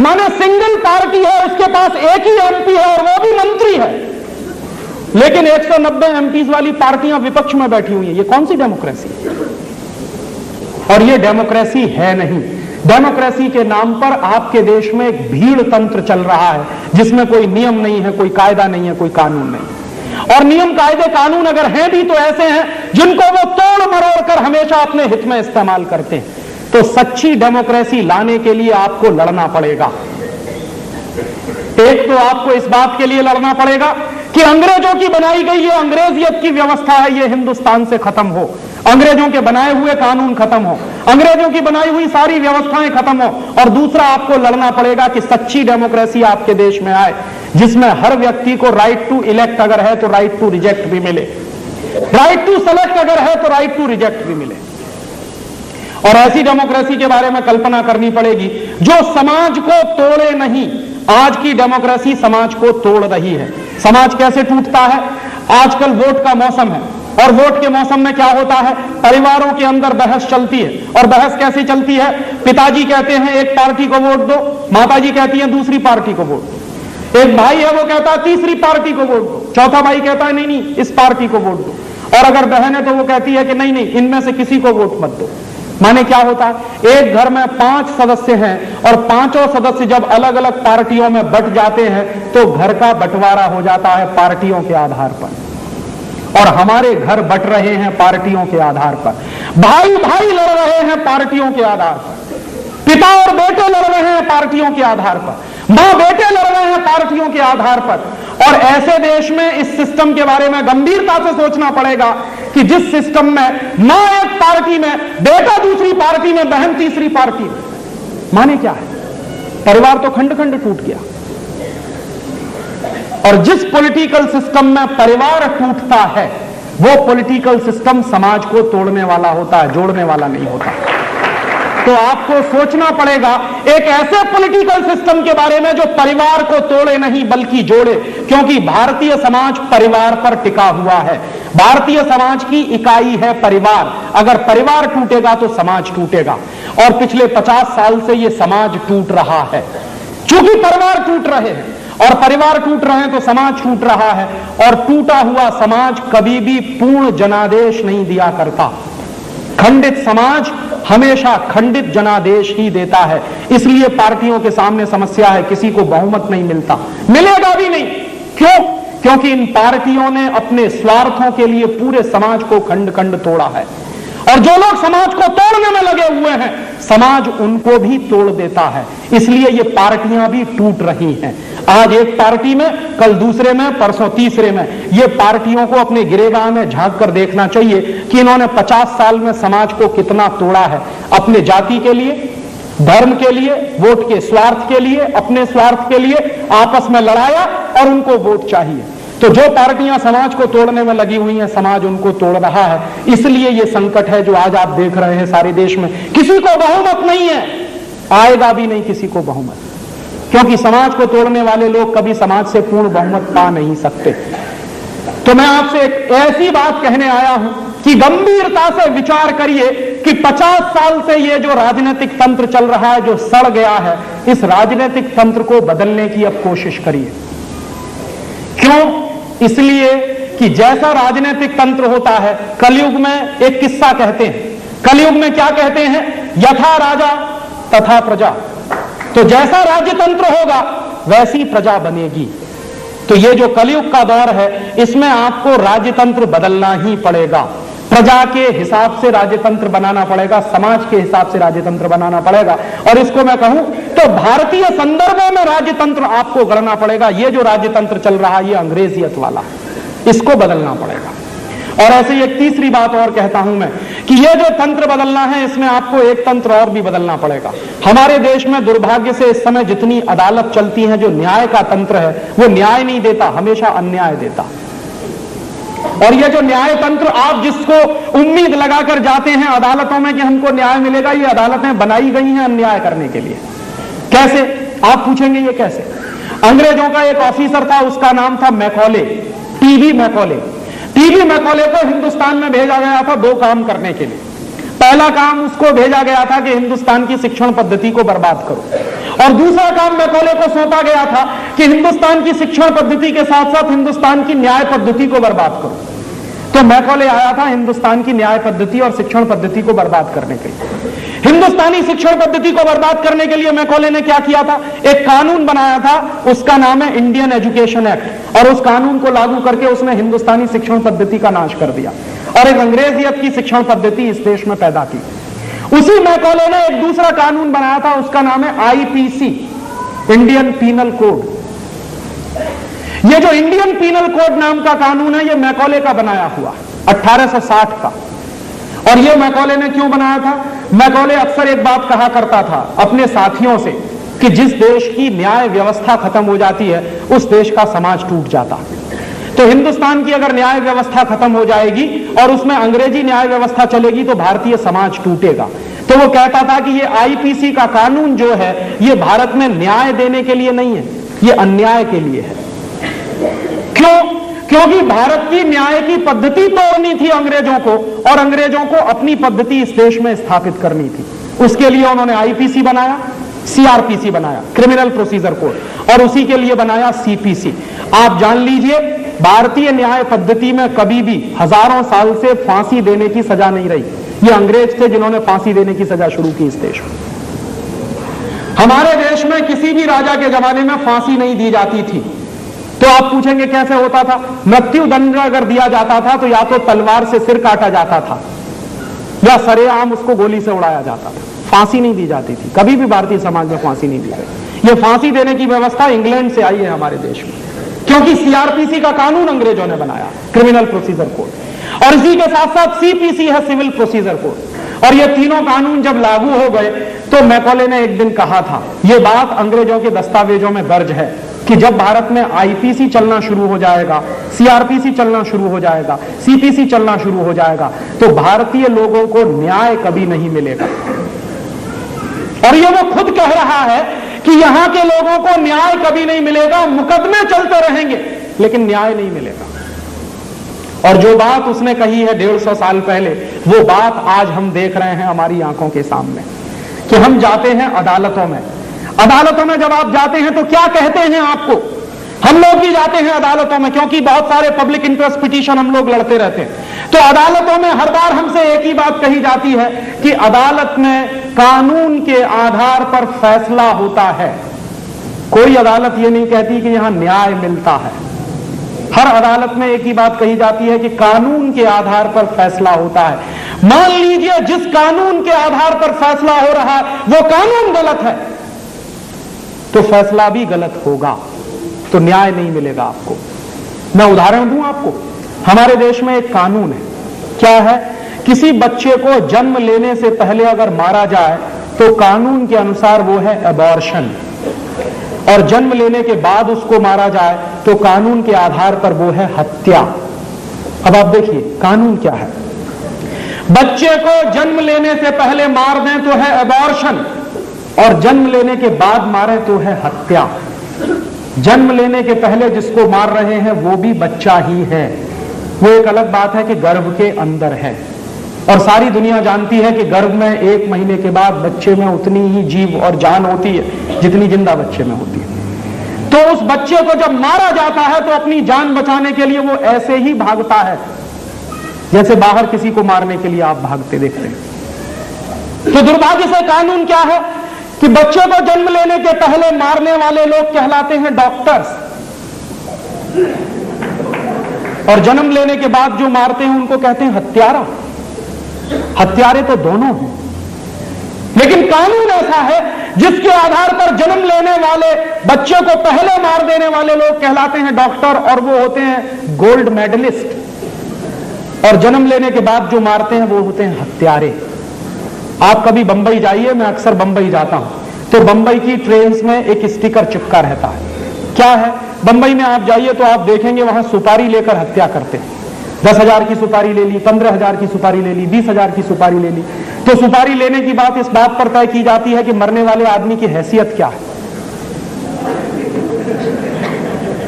माने single party है, उसके पास एक ही एमपी है और वो भी मंत्री है, लेकिन 190 एमपीज वाली पार्टियां विपक्ष में बैठी हुई हैं। ये कौन सी डेमोक्रेसी है? और ये डेमोक्रेसी है नहीं। डेमोक्रेसी के नाम पर आपके देश में एक भीड़ तंत्र चल रहा है जिसमें कोई नियम नहीं है, कोई कायदा नहीं है, कोई कानून नहीं। और नियम कायदे कानून अगर हैं भी तो ऐसे हैं जिनको वो तोड़ मरोड़ कर हमेशा अपने हित में इस्तेमाल करते हैं। तो सच्ची डेमोक्रेसी लाने के लिए आपको लड़ना पड़ेगा। एक तो आपको इस बात के लिए लड़ना पड़ेगा कि अंग्रेजों की बनाई गई ये अंग्रेजियत की व्यवस्था है, ये हिंदुस्तान से खत्म हो, अंग्रेजों के बनाए हुए कानून खत्म हो, अंग्रेजों की बनाई हुई सारी व्यवस्थाएं खत्म हो। और दूसरा आपको लड़ना पड़ेगा कि सच्ची डेमोक्रेसी आपके देश में आए, जिसमें हर व्यक्ति को राइट टू इलेक्ट अगर है तो राइट टू रिजेक्ट भी मिले, राइट टू सेलेक्ट अगर है तो राइट टू रिजेक्ट भी मिले। और ऐसी डेमोक्रेसी के बारे में कल्पना करनी पड़ेगी जो समाज को तोड़े नहीं। आज की डेमोक्रेसी समाज को तोड़ रही है। समाज कैसे टूटता है? आजकल वोट का मौसम है और वोट के मौसम में क्या होता है? परिवारों के अंदर बहस चलती है। और बहस कैसी चलती है? पिताजी कहते हैं एक पार्टी को वोट दो, माताजी कहती है दूसरी पार्टी को वोट दो। एक भाई है वो कहता है तीसरी पार्टी को वोट दो, चौथा भाई कहता है नहीं नहीं इस पार्टी को वोट दो। और अगर बहन है तो वो कहती है कि नहीं नहीं इनमें से किसी को वोट मत दो। माने क्या होता है? एक घर में 5 सदस्य हैं और पांचों सदस्य जब अलग अलग पार्टियों में बंट जाते हैं तो घर का बंटवारा हो जाता है पार्टियों के आधार पर। और हमारे घर बंट रहे हैं पार्टियों के आधार पर, भाई भाई लड़ रहे हैं पार्टियों के आधार पर, पिता और बेटे लड़ रहे हैं पार्टियों के आधार पर, मां बेटे लड़ रहे हैं पार्टियों के आधार पर। और ऐसे देश में इस सिस्टम के बारे में गंभीरता से सोचना पड़ेगा कि जिस सिस्टम में मां एक पार्टी में, बेटा दूसरी पार्टी में, बहन तीसरी पार्टी में, माने क्या है? परिवार तो खंड खंड टूट गया। और जिस पॉलिटिकल सिस्टम में परिवार टूटता है वो पॉलिटिकल सिस्टम समाज को तोड़ने वाला होता है, जोड़ने वाला नहीं होता। तो आपको सोचना पड़ेगा एक ऐसे पॉलिटिकल सिस्टम के बारे में जो परिवार को तोड़े नहीं बल्कि जोड़े, क्योंकि भारतीय समाज परिवार पर टिका हुआ है। भारतीय समाज की इकाई है परिवार। अगर परिवार टूटेगा तो समाज टूटेगा। और पिछले 50 साल से यह समाज टूट रहा है। चूंकि परिवार टूट रहे हैं और परिवार टूट रहे हैं तो समाज टूट रहा है। और टूटा हुआ समाज कभी भी पूर्ण जनादेश नहीं दिया करता। खंडित समाज हमेशा खंडित जनादेश ही देता है। इसलिए पार्टियों के सामने समस्या है, किसी को बहुमत नहीं मिलता, मिलेगा भी नहीं। क्यों? क्योंकि इन पार्टियों ने अपने स्वार्थों के लिए पूरे समाज को खंड खंड तोड़ा है। और जो लोग समाज को तोड़ने में लगे हुए हैं समाज उनको भी तोड़ देता है। इसलिए ये पार्टियां भी टूट रही हैं। आज एक पार्टी में, कल दूसरे में, परसों तीसरे में। ये पार्टियों को अपने गिरेबान में झांक कर देखना चाहिए कि इन्होंने 50 साल में समाज को कितना तोड़ा है। अपने जाति के लिए, धर्म के लिए, वोट के स्वार्थ के लिए, अपने स्वार्थ के लिए आपस में लड़ाया और उनको वोट चाहिए। तो जो पार्टियां समाज को तोड़ने में लगी हुई हैं समाज उनको तोड़ रहा है। इसलिए यह संकट है जो आज आप देख रहे हैं सारे देश में। किसी को बहुमत नहीं है, आएगा भी नहीं किसी को बहुमत, क्योंकि समाज को तोड़ने वाले लोग कभी समाज से पूर्ण बहुमत पा नहीं सकते। तो मैं आपसे एक ऐसी बात कहने आया हूं कि गंभीरता से विचार करिए कि 50 साल से ये जो राजनीतिक तंत्र चल रहा है, जो सड़ गया है, इस राजनीतिक तंत्र को बदलने की अब कोशिश करिए। क्यों? इसलिए कि जैसा राजनीतिक तंत्र होता है, कलयुग में एक किस्सा कहते हैं। कलयुग में क्या कहते हैं? यथा राजा तथा प्रजा। तो जैसा राज्य तंत्र होगा वैसी प्रजा बनेगी। तो ये जो कलयुग का दौर है इसमें आपको राज्यतंत्र बदलना ही पड़ेगा। प्रजा के हिसाब से राज्यतंत्र बनाना पड़ेगा, समाज के हिसाब से राज्यतंत्र बनाना पड़ेगा। और इसको मैं कहूं तो भारतीय संदर्भों में राज्यतंत्र आपको गढ़ना पड़ेगा। ये जो राज्यतंत्र चल रहा है ये अंग्रेजियत वाला, इसको बदलना पड़ेगा। और ऐसे ही एक तीसरी बात और कहता हूं मैं कि ये जो तंत्र बदलना है इसमें आपको एक तंत्र और भी बदलना पड़ेगा। हमारे देश में दुर्भाग्य से इस समय जितनी अदालत चलती है, जो न्याय का तंत्र है वो न्याय नहीं देता, हमेशा अन्याय देता। और ये जो न्याय तंत्र, आप जिसको उम्मीद लगाकर जाते हैं अदालतों में कि हमको न्याय मिलेगा, ये अदालतें बनाई गई हैं अन्याय करने के लिए। कैसे? आप पूछेंगे ये कैसे? अंग्रेजों का एक ऑफिसर था, उसका नाम था Macaulay, TB Macaulay. TB Macaulay को हिंदुस्तान में भेजा गया था 2 काम करने के लिए। पहला काम उसको भेजा गया था कि हिंदुस्तान की शिक्षण पद्धति को बर्बाद करो, और दूसरा काम मैकॉले को सौंपा गया था कि हिंदुस्तान की शिक्षण पद्धति के साथ साथ हिंदुस्तान की न्याय पद्धति को बर्बाद करो। तो मैकॉले आया था हिंदुस्तान की न्याय पद्धति और शिक्षण पद्धति को बर्बाद करने के लिए। हिंदुस्तानी शिक्षण पद्धति को बर्बाद करने के लिए मैकॉले ने क्या किया था, एक कानून बनाया था, उसका नाम है इंडियन एजुकेशन एक्ट, और उस कानून को लागू करके उसने हिंदुस्तानी शिक्षण पद्धति का नाश कर दिया और एक अंग्रेजियत की शिक्षण पद्धति इस देश में पैदा की। उसी मैकॉले ने एक दूसरा कानून बनाया था, उसका नाम है आईपीसी, इंडियन पीनल कोड। ये जो इंडियन पीनल कोड नाम का कानून है, ये मैकॉले का बनाया हुआ 1860 का। और ये मैकॉले ने क्यों बनाया था? मैकॉले अक्सर एक बात कहा करता था अपने साथियों से कि जिस देश की न्याय व्यवस्था खत्म हो जाती है उस देश का समाज टूट जाता है। तो हिंदुस्तान की अगर न्याय व्यवस्था खत्म हो जाएगी और उसमें अंग्रेजी न्याय व्यवस्था चलेगी तो भारतीय समाज टूटेगा। तो वो कहता था कि ये आईपीसी का कानून जो है ये भारत में न्याय देने के लिए नहीं है, ये अन्याय के लिए है। क्यों? क्योंकि भारत की न्याय की पद्धति तोड़नी थी अंग्रेजों को, और अंग्रेजों को अपनी पद्धति इस देश में स्थापित करनी थी। उसके लिए उन्होंने आईपीसी बनाया, सीआरपीसी बनाया, क्रिमिनल प्रोसीजर कोड, और उसी के लिए बनाया सीपीसी। आप जान लीजिए भारतीय न्याय पद्धति में कभी भी हजारों साल से फांसी देने की सजा नहीं रही। ये अंग्रेज थे जिन्होंने फांसी देने की सजा शुरू की इस देश में। हमारे देश में किसी भी राजा के जमाने में फांसी नहीं दी जाती थी। तो आप पूछेंगे कैसे होता था? मृत्यु दंड अगर दिया जाता था तो या तो तलवार से सिर काटा जाता था या सरेआम उसको गोली से उड़ाया जाता था, फांसी नहीं दी जाती थी। कभी भी भारतीय समाज में फांसी नहीं दी गई। ये फांसी देने की व्यवस्था इंग्लैंड से आई है हमारे देश में, क्योंकि सीआरपीसी का कानून अंग्रेजों ने बनाया, क्रिमिनल प्रोसीजर कोड, और इसी के साथ साथ सीपीसी है, सिविल प्रोसीजर कोड। और ये तीनों कानून जब लागू हो गए तो मैकॉले ने एक दिन कहा था, यह बात अंग्रेजों के दस्तावेजों में दर्ज है कि जब भारत में आईपीसी चलना शुरू हो जाएगा, सीआरपीसी चलना शुरू हो जाएगा, सीपीसी चलना शुरू हो जाएगा, तो भारतीय लोगों को न्याय कभी नहीं मिलेगा। और ये वो खुद कह रहा है कि यहां के लोगों को न्याय कभी नहीं मिलेगा, मुकदमे चलते रहेंगे लेकिन न्याय नहीं मिलेगा। और जो बात उसने कही है 150 साल पहले, वो बात आज हम देख रहे हैं हमारी आंखों के सामने कि हम जाते हैं अदालतों में। अदालतों में जब आप जाते हैं तो क्या कहते हैं आपको? हम लोग भी जाते हैं अदालतों में क्योंकि बहुत सारे पब्लिक इंटरेस्ट पिटीशन हम लोग लड़ते रहते हैं। तो अदालतों में हर बार हमसे एक ही बात कही जाती है कि अदालत में कानून के आधार पर फैसला होता है। कोई अदालत ये नहीं कहती कि यहां न्याय मिलता है। हर अदालत में एक ही बात कही जाती है कि कानून के आधार पर फैसला होता है। मान लीजिए जिस कानून के आधार पर फैसला हो रहा है वो कानून गलत है तो फैसला भी गलत होगा, तो न्याय नहीं मिलेगा आपको। मैं उदाहरण दूं आपको, हमारे देश में एक कानून है, क्या है? किसी बच्चे को जन्म लेने से पहले अगर मारा जाए तो कानून के अनुसार वो है एबॉर्शन, और जन्म लेने के बाद उसको मारा जाए तो कानून के आधार पर वो है हत्या। अब आप देखिए कानून क्या है। बच्चे को जन्म लेने से पहले मार दें तो है एबॉर्शन, और जन्म लेने के बाद मारे तो है हत्या। जन्म लेने के पहले जिसको मार रहे हैं वो भी बच्चा ही है। वो एक अलग बात है कि गर्भ के अंदर है, और सारी दुनिया जानती है कि गर्भ में 1 महीने के बाद बच्चे में उतनी ही जीव और जान होती है जितनी जिंदा बच्चे में होती है। तो उस बच्चे को जब मारा जाता है तो अपनी जान बचाने के लिए वो ऐसे ही भागता है जैसे बाहर किसी को मारने के लिए आप भागते देखते हैं। तो दुर्भाग्य से कानून क्या है कि बच्चे को जन्म लेने के पहले मारने वाले लोग कहलाते हैं डॉक्टर्स, और जन्म लेने के बाद जो मारते हैं उनको कहते हैं हत्यारा। हत्यारे तो दोनों हैं, लेकिन कानून ऐसा है जिसके आधार पर जन्म लेने वाले बच्चे को पहले मार देने वाले लोग कहलाते हैं डॉक्टर, और वो होते हैं गोल्ड मेडलिस्ट, और जन्म लेने के बाद जो मारते हैं वो होते हैं हत्यारे। आप कभी बंबई जाइए, मैं अक्सर बंबई जाता हूं, तो बंबई की ट्रेन्स में एक स्टिकर चिपका रहता है। क्या है? बंबई में आप जाइए तो आप देखेंगे वहां सुपारी लेकर हत्या करते हैं। 10,000 की सुपारी ले ली, 15,000 की सुपारी ले ली, 20,000 की सुपारी ले ली। तो सुपारी लेने की बात इस बात पर तय की जाती है कि मरने वाले आदमी की हैसियत क्या है।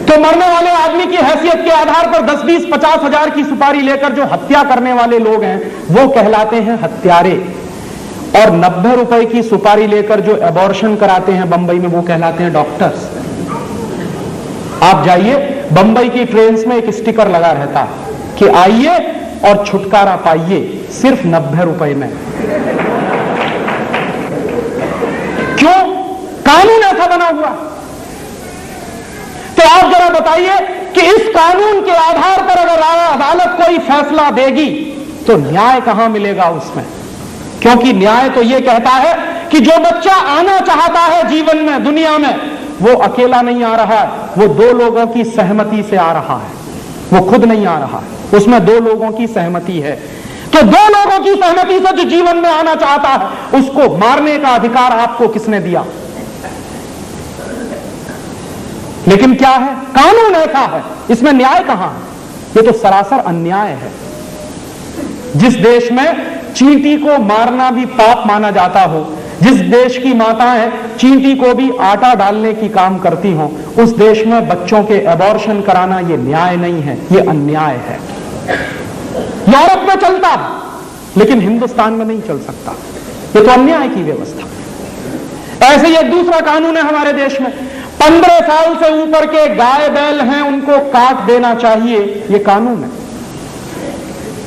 तो मरने वाले आदमी की हैसियत के आधार पर 10, 20, 50,000 की सुपारी लेकर जो हत्या करने वाले लोग हैं वो कहलाते हैं हत्यारे। और 90 रुपए की सुपारी लेकर जो एबॉर्शन कराते हैं बंबई में, वो कहलाते हैं डॉक्टर्स। आप जाइए, बंबई की ट्रेन्स में एक स्टिकर लगा रहता है कि आइए और छुटकारा पाइए, सिर्फ 90 रुपए में। क्यों? कानून ऐसा बना हुआ। तो आप जरा बताइए कि इस कानून के आधार पर अगर अदालत कोई फैसला देगी तो न्याय कहां मिलेगा उसमें? क्योंकि न्याय तो यह कहता है कि जो बच्चा आना चाहता है जीवन में, दुनिया में, वो अकेला नहीं आ रहा है, वो 2 लोगों की सहमति से आ रहा है, वो खुद नहीं आ रहा है, उसमें 2 लोगों की सहमति है। तो 2 लोगों की सहमति से जो जीवन में आना चाहता है, उसको मारने का अधिकार आपको किसने दिया? लेकिन क्या है? कानून ऐसा है, इसमें न्याय कहां है? ये तो सरासर अन्याय है। जिस देश में चींटी को मारना भी पाप माना जाता हो, जिस देश की माताएं चींटी को भी आटा डालने की काम करती हों, उस देश में बच्चों के एबॉर्शन कराना ये न्याय नहीं है, ये अन्याय है। यूरोप में चलता है, लेकिन हिंदुस्तान में नहीं चल सकता। ये तो अन्याय की व्यवस्था। ऐसे ही एक दूसरा कानून है हमारे देश में, 15 साल से ऊपर के गाय बैल हैं उनको काट देना चाहिए, ये कानून है।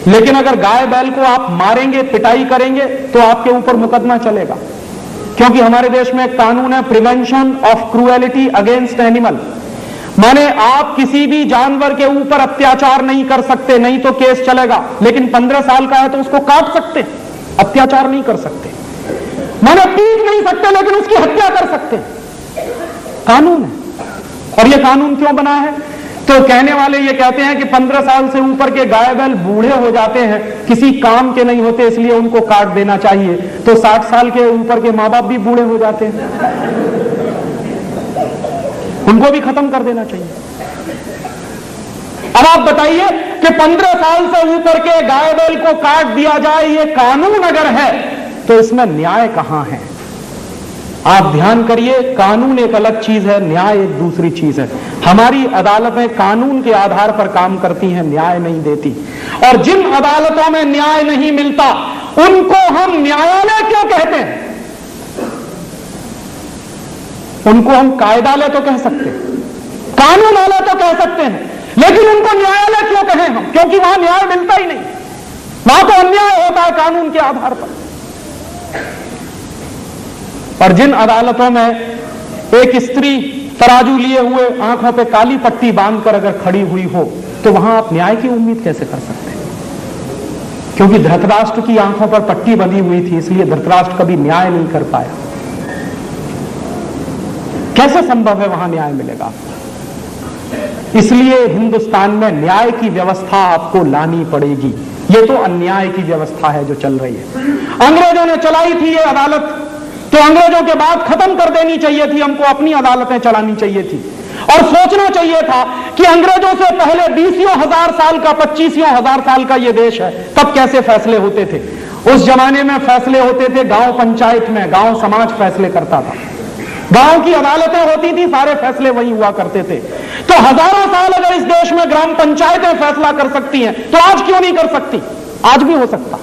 लेकिन अगर गाय बैल को आप मारेंगे, पिटाई करेंगे, तो आपके ऊपर मुकदमा चलेगा। क्योंकि हमारे देश में एक कानून है, prevention of cruelty against animal. माने आप किसी भी जानवर के ऊपर अत्याचार नहीं कर सकते, नहीं तो केस चलेगा। लेकिन 15 साल का है तो उसको काट सकते, अत्याचार नहीं कर सकते। माने पीट नहीं सकते, लेकिन उसकी हत्या कर सकते। कानून है। और यह कानून क्यों बना है? तो कहने वाले ये कहते हैं कि 15 साल से ऊपर के गाय बैल बूढ़े हो जाते हैं, किसी काम के नहीं होते, इसलिए उनको काट देना चाहिए। तो 60 साल के ऊपर के मां बाप भी बूढ़े हो जाते हैं, उनको भी खत्म कर देना चाहिए। अब आप बताइए कि 15 साल से ऊपर के गाय बैल को काट दिया जाए, ये कानून अगर है तो इसमें न्याय कहां है? आप ध्यान करिए, कानून एक अलग चीज है, न्याय एक दूसरी चीज है। हमारी अदालतें कानून के आधार पर काम करती हैं, न्याय नहीं देती। और जिन अदालतों में न्याय नहीं मिलता उनको हम न्यायालय क्यों कहते हैं? उनको हम कायदालय तो कह सकते हैं, कानूनालय तो कह सकते हैं, लेकिन उनको न्यायालय क्यों कहें हम? क्योंकि वहां न्याय मिलता ही नहीं, वहां तो अन्याय होता है कानून के आधार पर। और जिन अदालतों में एक स्त्री तराजू लिए हुए आंखों पे काली पट्टी बांधकर अगर खड़ी हुई हो, तो वहां आप न्याय की उम्मीद कैसे कर सकते हैं? क्योंकि धृतराष्ट्र की आंखों पर पट्टी बंधी हुई थी, इसलिए धृतराष्ट्र कभी न्याय नहीं कर पाया। कैसे संभव है वहां न्याय मिलेगा? इसलिए हिंदुस्तान में न्याय की व्यवस्था आपको लानी पड़ेगी। ये तो अन्याय की व्यवस्था है जो चल रही है। अंग्रेजों ने चलाई थी ये अदालत, तो अंग्रेजों के बाद खत्म कर देनी चाहिए थी, हमको अपनी अदालतें चलानी चाहिए थी। और सोचना चाहिए था कि अंग्रेजों से पहले 20 हजार साल का, 25 हजार साल का ये देश है, तब कैसे फैसले होते थे। उस जमाने में फैसले होते थे गांव पंचायत में, गांव समाज फैसले करता था, गांव की अदालतें होती थी, सारे फैसले वही हुआ करते थे। तो हजारों साल अगर इस देश में ग्राम पंचायतें फैसला कर सकती हैं, तो आज क्यों नहीं कर सकती? आज भी हो सकता,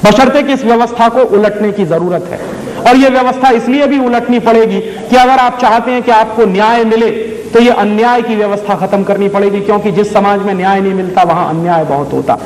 बशर्ते कि इस व्यवस्था को उलटने की जरूरत है। और यह व्यवस्था इसलिए भी उलटनी पड़ेगी कि अगर आप चाहते हैं कि आपको न्याय मिले, तो यह अन्याय की व्यवस्था खत्म करनी पड़ेगी। क्योंकि जिस समाज में न्याय नहीं मिलता वहां अन्याय बहुत होता।